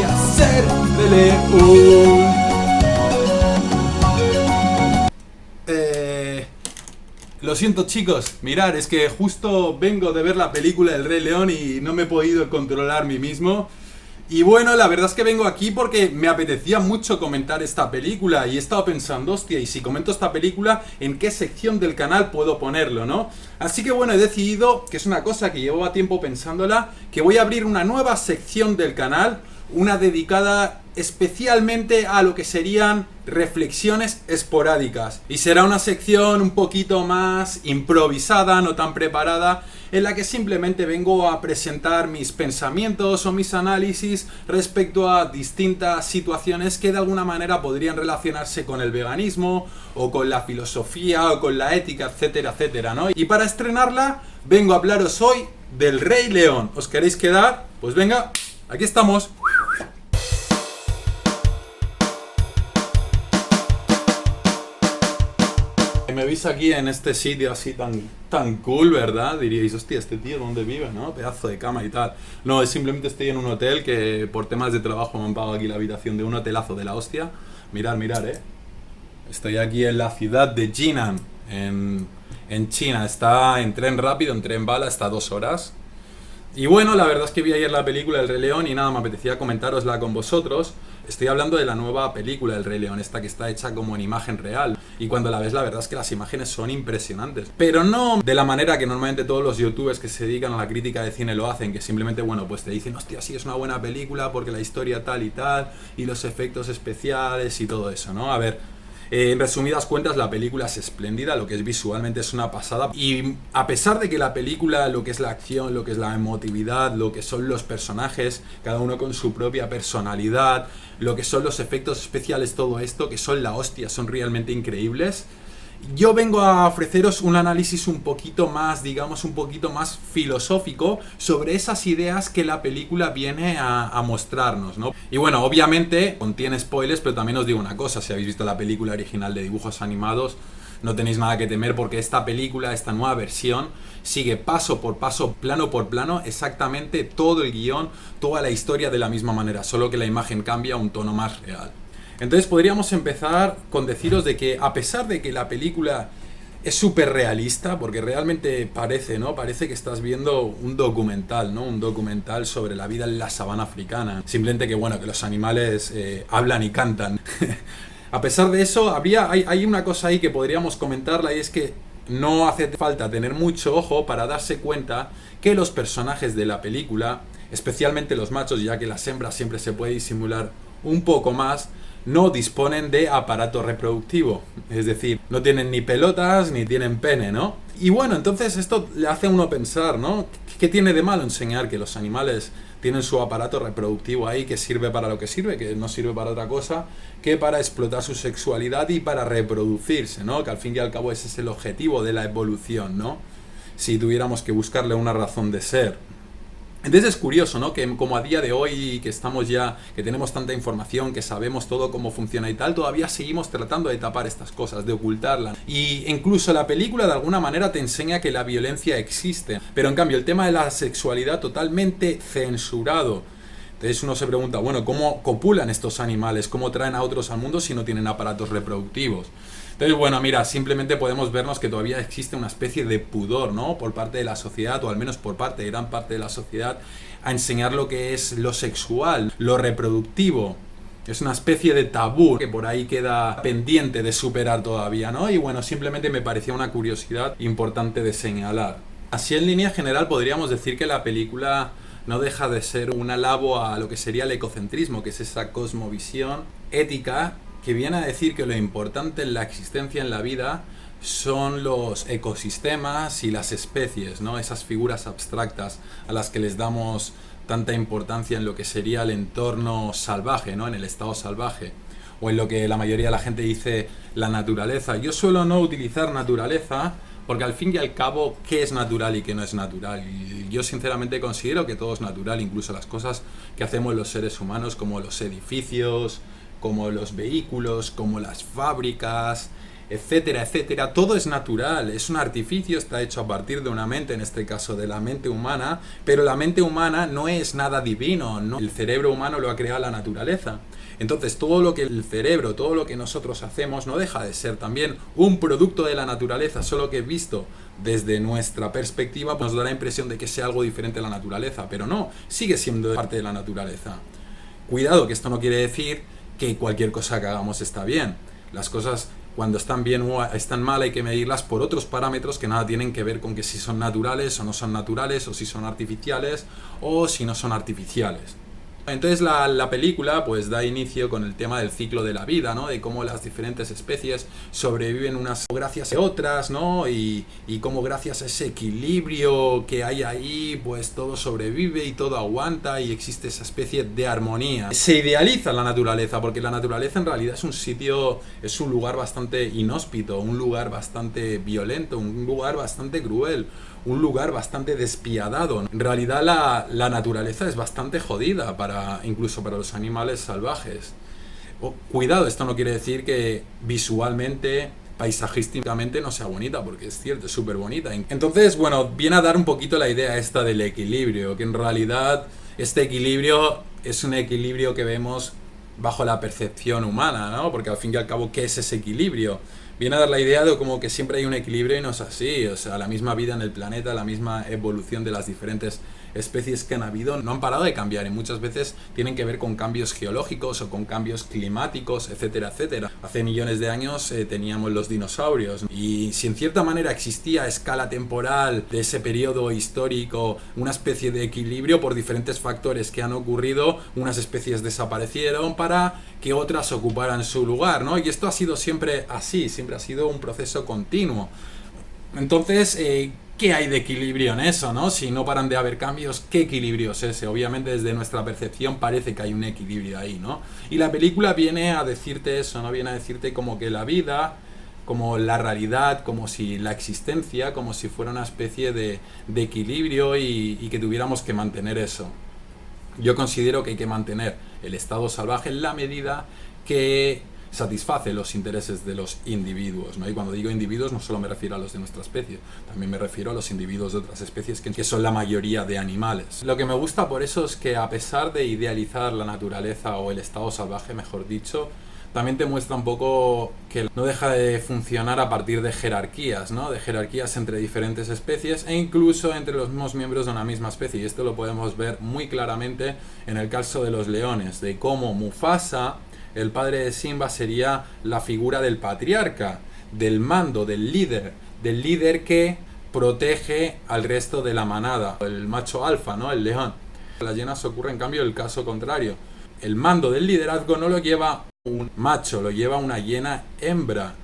a ser Rey León. Lo siento chicos, mirad, es que justo vengo de ver la película del Rey León y no me he podido controlar mí mismo. Y bueno, la verdad es que vengo aquí porque me apetecía mucho comentar esta película y he estado pensando, hostia, y si comento esta película, ¿en qué sección del canal puedo ponerlo, no? Así que bueno, he decidido, que es una cosa que llevo a tiempo pensándola, que voy a abrir una nueva sección del canal, una dedicada especialmente a lo que serían reflexiones esporádicas. Y será una sección un poquito más improvisada, no tan preparada, en la que simplemente vengo a presentar mis pensamientos o mis análisis respecto a distintas situaciones que de alguna manera podrían relacionarse con el veganismo, o con la filosofía, o con la ética, etcétera, etcétera, ¿no? Y para estrenarla, vengo a hablaros hoy del Rey León. ¿Os queréis quedar? Pues venga, aquí estamos. Me veis aquí en este sitio así tan cool, ¿verdad? Diríais, hostia, este tío ¿dónde vive, no? Pedazo de cama y tal. No, es simplemente estoy en un hotel que por temas de trabajo me han pagado aquí la habitación de un hotelazo de la hostia. Mirad, estoy aquí en la ciudad de Jinan, en China. Está en tren rápido, en tren bala, está 2 horas. Y bueno, la verdad es que vi ayer la película El Rey León y nada, me apetecía comentárosla con vosotros. Estoy hablando de la nueva película El Rey León, esta que está hecha como en imagen real. Y cuando la ves, la verdad es que las imágenes son impresionantes. Pero no de la manera que normalmente todos los youtubers que se dedican a la crítica de cine lo hacen, que simplemente, bueno, pues te dicen, hostia, sí, es una buena película porque la historia tal, y los efectos especiales y todo eso, ¿no? A ver, en resumidas cuentas, la película es espléndida, lo que es visualmente es una pasada. Y a pesar de que la película, lo que es la acción, lo que es la emotividad, lo que son los personajes, cada uno con su propia personalidad, lo que son los efectos especiales, todo esto, que son la hostia, son realmente increíbles, yo vengo a ofreceros un análisis un poquito más, digamos, un poquito más filosófico sobre esas ideas que la película viene a mostrarnos, ¿no? Y bueno, obviamente contiene spoilers, pero también os digo una cosa, si habéis visto la película original de dibujos animados, no tenéis nada que temer porque esta película, esta nueva versión, sigue paso por paso, plano por plano, exactamente todo el guión, toda la historia de la misma manera, solo que la imagen cambia a un tono más real. Entonces podríamos empezar con deciros de que a pesar de que la película es súper realista, porque realmente parece, ¿no? Parece que estás viendo un documental, ¿no? Un documental sobre la vida en la sabana africana. Simplemente que, bueno, que los animales hablan y cantan. A pesar de eso, hay una cosa ahí que podríamos comentarla y es que no hace falta tener mucho ojo para darse cuenta que los personajes de la película, especialmente los machos, ya que las hembras siempre se puede disimular un poco más, no disponen de aparato reproductivo, es decir, no tienen ni pelotas ni tienen pene, ¿no? Y bueno, entonces esto le hace a uno pensar, ¿no? ¿Qué tiene de malo enseñar que los animales tienen su aparato reproductivo ahí, que sirve para lo que sirve, que no sirve para otra cosa que para explotar su sexualidad y para reproducirse, ¿no? Que al fin y al cabo ese es el objetivo de la evolución, ¿no? Si tuviéramos que buscarle una razón de ser. Entonces es curioso, ¿no? Que como a día de hoy, que estamos ya, que tenemos tanta información, que sabemos todo cómo funciona y tal, todavía seguimos tratando de tapar estas cosas, de ocultarlas. Y incluso la película de alguna manera te enseña que la violencia existe. Pero en cambio el tema de la sexualidad totalmente censurado. Entonces uno se pregunta, bueno, ¿cómo copulan estos animales? ¿Cómo traen a otros al mundo si no tienen aparatos reproductivos? Entonces, bueno, mira, simplemente podemos vernos que todavía existe una especie de pudor, ¿no? Por parte de la sociedad, o al menos por parte de gran parte de la sociedad, a enseñar lo que es lo sexual, lo reproductivo. Es una especie de tabú que por ahí queda pendiente de superar todavía, ¿no? Y bueno, simplemente me parecía una curiosidad importante de señalar. Así, en línea general, podríamos decir que la película no deja de ser un alabo a lo que sería el ecocentrismo, que es esa cosmovisión ética que viene a decir que lo importante en la existencia en la vida son los ecosistemas y las especies, ¿no? Esas figuras abstractas a las que les damos tanta importancia en lo que sería el entorno salvaje, ¿no? En el estado salvaje, o en lo que la mayoría de la gente dice la naturaleza. Yo suelo no utilizar naturaleza porque al fin y al cabo, ¿qué es natural y qué no es natural? Y yo sinceramente considero que todo es natural, incluso las cosas que hacemos los seres humanos, como los edificios, como los vehículos, como las fábricas, etcétera, etcétera. Todo es natural, es un artificio, está hecho a partir de una mente, en este caso de la mente humana, pero la mente humana no es nada divino, ¿no? El cerebro humano lo ha creado la naturaleza. Entonces todo lo que el cerebro, todo lo que nosotros hacemos no deja de ser también un producto de la naturaleza, solo que visto desde nuestra perspectiva pues nos da la impresión de que sea algo diferente a la naturaleza, pero no, sigue siendo parte de la naturaleza. Cuidado, que esto no quiere decir que cualquier cosa que hagamos está bien. Las cosas cuando están bien o están mal hay que medirlas por otros parámetros que nada tienen que ver con que si son naturales o no son naturales, o si son artificiales o si no son artificiales. Entonces la película pues da inicio con el tema del ciclo de la vida, ¿no? De cómo las diferentes especies sobreviven unas gracias a otras, ¿no? Y cómo gracias a ese equilibrio que hay ahí, pues todo sobrevive y todo aguanta y existe esa especie de armonía. Se idealiza la naturaleza, porque la naturaleza en realidad es un sitio, es un lugar bastante inhóspito, un lugar bastante violento, un lugar bastante cruel, un lugar bastante despiadado. En realidad la naturaleza es bastante jodida incluso para los animales salvajes. Cuidado, esto no quiere decir que visualmente, paisajísticamente no sea bonita, porque es cierto, es súper bonita. Entonces, bueno, viene a dar un poquito la idea esta del equilibrio, que en realidad este equilibrio es un equilibrio que vemos bajo la percepción humana, ¿no? Porque al fin y al cabo, ¿qué es ese equilibrio? Viene a dar la idea de como que siempre hay un equilibrio y no es así. O sea, la misma vida en el planeta, la misma evolución de las diferentes especies que han habido no han parado de cambiar y muchas veces tienen que ver con cambios geológicos o con cambios climáticos, etcétera, etcétera. Hace millones de años teníamos los dinosaurios y si en cierta manera existía a escala temporal de ese periodo histórico una especie de equilibrio por diferentes factores que han ocurrido, unas especies desaparecieron para que otras ocuparan su lugar, ¿no? Y esto ha sido siempre así, siempre ha sido un proceso continuo. Entonces, ¿qué hay de equilibrio en eso, no? Si no paran de haber cambios, ¿qué equilibrio es ese? Obviamente desde nuestra percepción parece que hay un equilibrio ahí, ¿no? Y la película viene a decirte eso, ¿no? Viene a decirte como que la vida, como la realidad, como si la existencia, como si fuera una especie de equilibrio y que tuviéramos que mantener eso. Yo considero que hay que mantener el estado salvaje en la medida que satisface los intereses de los individuos, ¿no? Y cuando digo individuos no solo me refiero a los de nuestra especie, también me refiero a los individuos de otras especies que son la mayoría de animales. Lo que me gusta por eso es que a pesar de idealizar la naturaleza o el estado salvaje, mejor dicho, también te muestra un poco que no deja de funcionar a partir de jerarquías, ¿no? De jerarquías entre diferentes especies e incluso entre los mismos miembros de una misma especie. Y esto lo podemos ver muy claramente en el caso de los leones, de cómo Mufasa, el padre de Simba, sería la figura del patriarca, del mando, del líder que protege al resto de la manada, el macho alfa, ¿no? El león. En las hienas ocurre en cambio el caso contrario. El mando del liderazgo no lo lleva un macho, lo lleva una hiena hembra.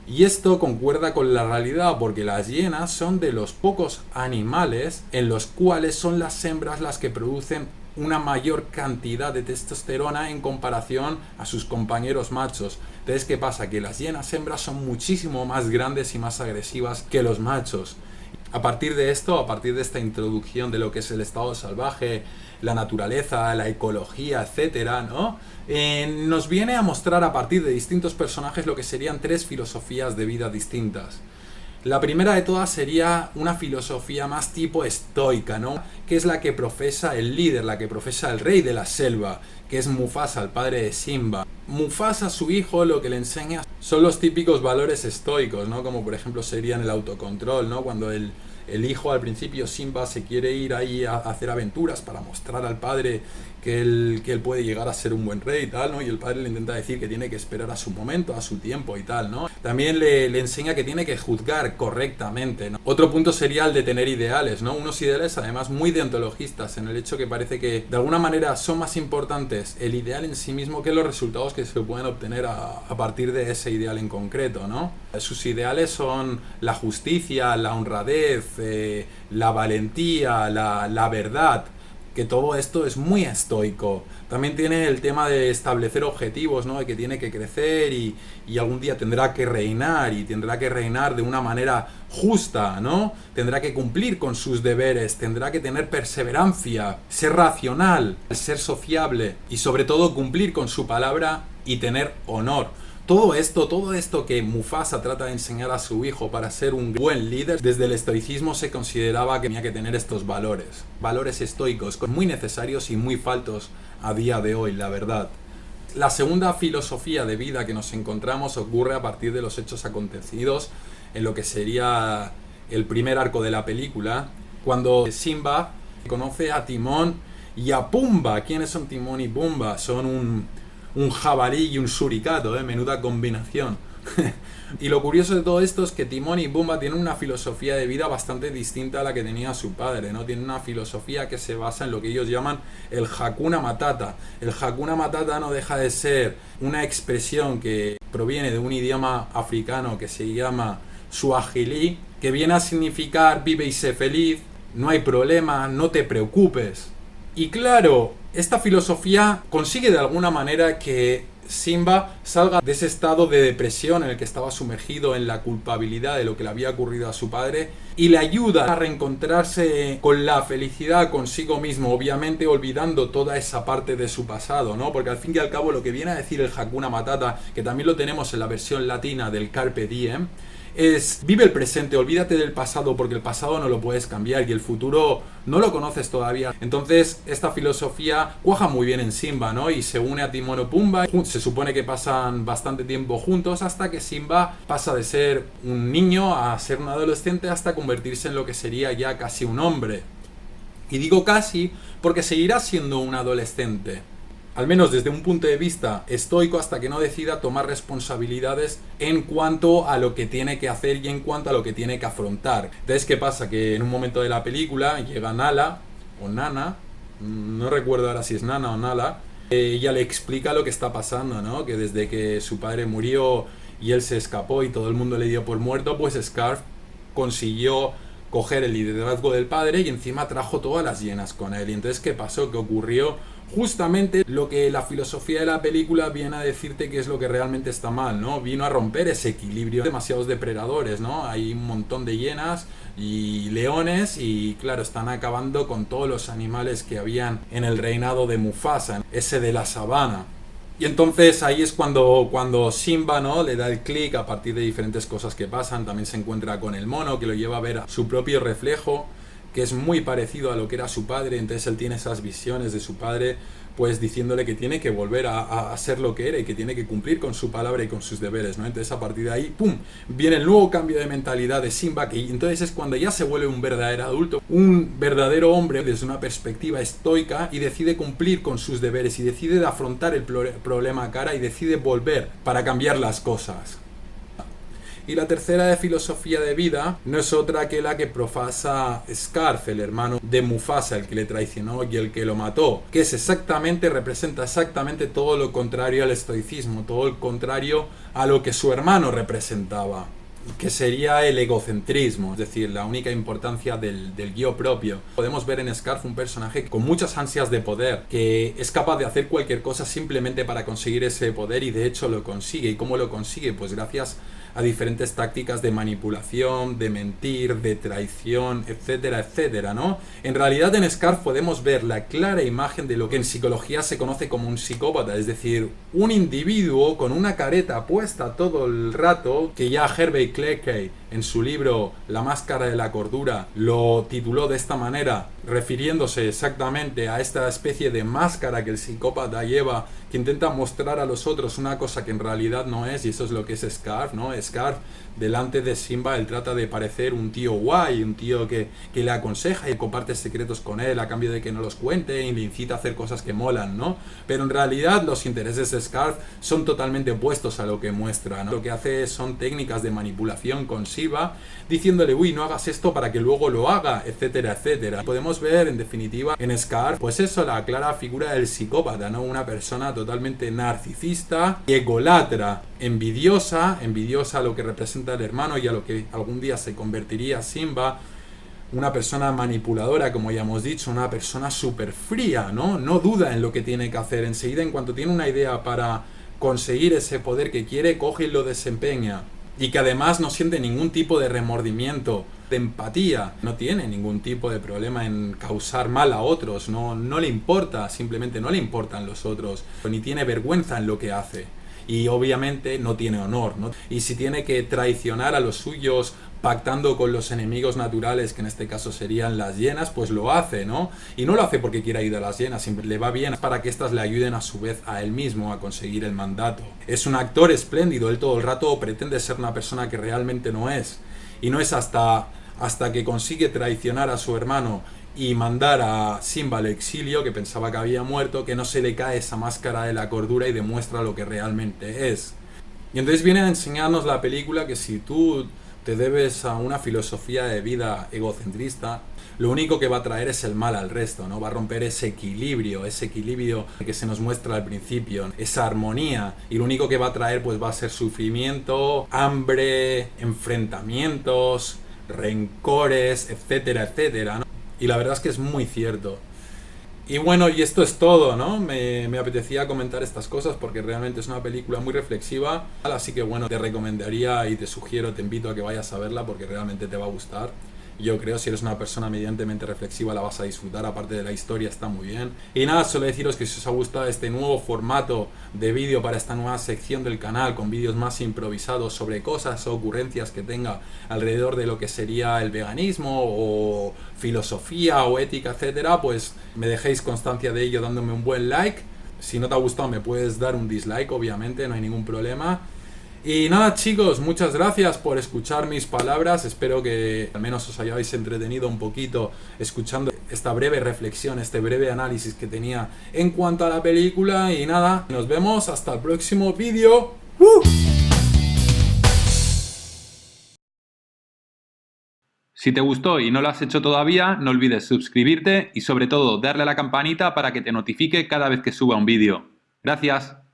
Y esto concuerda con la realidad porque las hienas son de los pocos animales en los cuales son las hembras las que producen una mayor cantidad de testosterona en comparación a sus compañeros machos. Entonces, ¿qué pasa? Que las hienas hembras son muchísimo más grandes y más agresivas que los machos. A partir de esto, a partir de esta introducción de lo que es el estado salvaje, la naturaleza, la ecología, etcétera, ¿no? Nos viene a mostrar a partir de distintos personajes lo que serían tres filosofías de vida distintas. La primera de todas sería una filosofía más tipo estoica, ¿no? Que es la que profesa el líder, la que profesa el rey de la selva, que es Mufasa, el padre de Simba. Mufasa, su hijo, lo que le enseña son los típicos valores estoicos, ¿no? Como por ejemplo serían el autocontrol, ¿no? Cuando el hijo al principio, Simba, se quiere ir ahí a hacer aventuras para mostrar al padre que él puede llegar a ser un buen rey y tal, ¿no? Y el padre le intenta decir que tiene que esperar a su momento, a su tiempo y tal, ¿no? También le enseña que tiene que juzgar correctamente, ¿no? Otro punto sería el de tener ideales, ¿no? Unos ideales además muy deontologistas, en el hecho que parece que de alguna manera son más importantes el ideal en sí mismo que los resultados que se pueden obtener a partir de ese ideal en concreto, ¿no? Sus ideales son la justicia, la honradez, la valentía, la verdad, que todo esto es muy estoico. También tiene el tema de establecer objetivos, ¿no? De que tiene que crecer y algún día tendrá que reinar y tendrá que reinar de una manera justa, ¿no? Tendrá que cumplir con sus deberes, tendrá que tener perseverancia, ser racional, ser sociable y sobre todo cumplir con su palabra y tener honor. Todo esto que Mufasa trata de enseñar a su hijo para ser un buen líder, desde el estoicismo se consideraba que tenía que tener estos valores estoicos, muy necesarios y muy faltos a día de hoy, la verdad. La segunda filosofía de vida que nos encontramos ocurre a partir de los hechos acontecidos en lo que sería el primer arco de la película, cuando Simba conoce a Timón y a Pumba. ¿Quiénes son Timón y Pumba? Son un jabalí y un suricato, menuda combinación. Y lo curioso de todo esto es que Timón y Pumba tienen una filosofía de vida bastante distinta a la que tenía su padre, ¿no? Tienen una filosofía que se basa en lo que ellos llaman el Hakuna Matata. El Hakuna Matata no deja de ser una expresión que proviene de un idioma africano que se llama Suajili, que viene a significar vive y sé feliz, no hay problema, no te preocupes. Y claro, esta filosofía consigue de alguna manera que Simba salga de ese estado de depresión en el que estaba sumergido en la culpabilidad de lo que le había ocurrido a su padre y le ayuda a reencontrarse con la felicidad consigo mismo, obviamente olvidando toda esa parte de su pasado, ¿no? Porque al fin y al cabo lo que viene a decir el Hakuna Matata, que también lo tenemos en la versión latina del Carpe Diem, es vive el presente, olvídate del pasado porque el pasado no lo puedes cambiar y el futuro no lo conoces todavía. Entonces esta filosofía cuaja muy bien en Simba, ¿no? Y se une a Timón y Pumba, se supone que pasan bastante tiempo juntos hasta que Simba pasa de ser un niño a ser un adolescente hasta convertirse en lo que sería ya casi un hombre. Y digo casi porque seguirá siendo un adolescente, al menos desde un punto de vista estoico, hasta que no decida tomar responsabilidades en cuanto a lo que tiene que hacer y en cuanto a lo que tiene que afrontar. Entonces, ¿qué pasa? Que en un momento de la película llega Nala, o Nana, no recuerdo ahora si es Nana o Nala, ella le explica lo que está pasando, ¿no? Que desde que su padre murió y él se escapó y todo el mundo le dio por muerto, pues Scar consiguió coger el liderazgo del padre y encima trajo todas las hienas con él. Y entonces, ¿qué pasó? Que ocurrió justamente lo que la filosofía de la película viene a decirte que es lo que realmente está mal, ¿no? Vino a romper ese equilibrio. Demasiados depredadores, ¿no? Hay un montón de hienas y leones y claro, están acabando con todos los animales que habían en el reinado de Mufasa, ese de la sabana. Y entonces ahí es cuando Simba, ¿no? Le da el clic a partir de diferentes cosas que pasan. También se encuentra con el mono que lo lleva a ver a su propio reflejo, que es muy parecido a lo que era su padre. Entonces él tiene esas visiones de su padre, pues diciéndole que tiene que volver a ser lo que era y que tiene que cumplir con su palabra y con sus deberes, ¿no? Entonces a partir de ahí, ¡pum!, viene el nuevo cambio de mentalidad de Simba, que entonces es cuando ya se vuelve un verdadero adulto, un verdadero hombre desde una perspectiva estoica y decide cumplir con sus deberes y decide afrontar el problema a cara y decide volver para cambiar las cosas. Y la tercera de filosofía de vida no es otra que la que profesa Scar, el hermano de Mufasa, el que le traicionó y el que lo mató, que representa exactamente todo lo contrario al estoicismo, todo lo contrario a lo que su hermano representaba, que sería el egocentrismo, es decir, la única importancia del yo propio. Podemos ver en Scar un personaje con muchas ansias de poder, que es capaz de hacer cualquier cosa simplemente para conseguir ese poder y de hecho lo consigue. ¿Y cómo lo consigue? Pues gracias a diferentes tácticas de manipulación, de mentir, de traición, etcétera, etcétera, ¿no? En realidad en Scar podemos ver la clara imagen de lo que en psicología se conoce como un psicópata, es decir, un individuo con una careta puesta todo el rato, que ya Hervey Cleckley en su libro La máscara de la cordura lo tituló de esta manera, refiriéndose exactamente a esta especie de máscara que el psicópata lleva, que intenta mostrar a los otros una cosa que en realidad no es, y eso es lo que es Scar, ¿no? Scar, delante de Simba, él trata de parecer un tío guay, un tío que le aconseja y comparte secretos con él a cambio de que no los cuente y le incita a hacer cosas que molan, ¿no? Pero en realidad los intereses de Scar son totalmente opuestos a lo que muestra, ¿no? Lo que hace son técnicas de manipulación con Simba, diciéndole, uy, no hagas esto para que luego lo haga, etcétera, etcétera. Podemos ver, en definitiva, en Scar, pues eso, la clara figura del psicópata, ¿no? Una persona totalmente narcisista, ególatra, envidiosa a lo que representa el hermano y a lo que algún día se convertiría Simba, una persona manipuladora, como ya hemos dicho, una persona súper fría, ¿no? No duda en lo que tiene que hacer, enseguida en cuanto tiene una idea para conseguir ese poder que quiere, coge y lo desempeña. Y que además no siente ningún tipo de remordimiento, de empatía, no tiene ningún tipo de problema en causar mal a otros, no le importa, simplemente no le importan los otros, ni tiene vergüenza en lo que hace. y obviamente no tiene honor, ¿no? Y si tiene que traicionar a los suyos pactando con los enemigos naturales, que en este caso serían las hienas, pues lo hace, ¿no? Y no lo hace porque quiera ayudar a las hienas, siempre le va bien para que éstas le ayuden a su vez a él mismo a conseguir el mandato. Es un actor espléndido, él todo el rato pretende ser una persona que realmente no es. Y no es hasta que consigue traicionar a su hermano y mandar a Simba al exilio, que pensaba que había muerto, que no se le cae esa máscara de la cordura y demuestra lo que realmente es. Y entonces viene a enseñarnos la película que si tú te debes a una filosofía de vida egocentrista, lo único que va a traer es el mal al resto, ¿no? Va a romper ese equilibrio que se nos muestra al principio, esa armonía, y lo único que va a traer pues va a ser sufrimiento, hambre, enfrentamientos, rencores, etcétera, etcétera, ¿no? Y la verdad es que es muy cierto. Y bueno, y esto es todo, ¿no? Me apetecía comentar estas cosas porque realmente es una película muy reflexiva. Así que bueno, te recomendaría y te sugiero, te invito a que vayas a verla porque realmente te va a gustar. Yo creo, si eres una persona medianamente reflexiva, la vas a disfrutar. Aparte de la historia, está muy bien. Y nada, solo deciros que si os ha gustado este nuevo formato de vídeo para esta nueva sección del canal, con vídeos más improvisados sobre cosas o ocurrencias que tenga alrededor de lo que sería el veganismo o filosofía o ética, etcétera, pues me dejéis constancia de ello dándome un buen like. Si no te ha gustado, me puedes dar un dislike, obviamente, no hay ningún problema. Y nada, chicos, muchas gracias por escuchar mis palabras. Espero que al menos os hayáis entretenido un poquito escuchando esta breve reflexión, este breve análisis que tenía en cuanto a la película. Y nada, nos vemos hasta el próximo vídeo. Si te gustó y no lo has hecho todavía, no olvides suscribirte y sobre todo darle a la campanita para que te notifique cada vez que suba un vídeo. Gracias.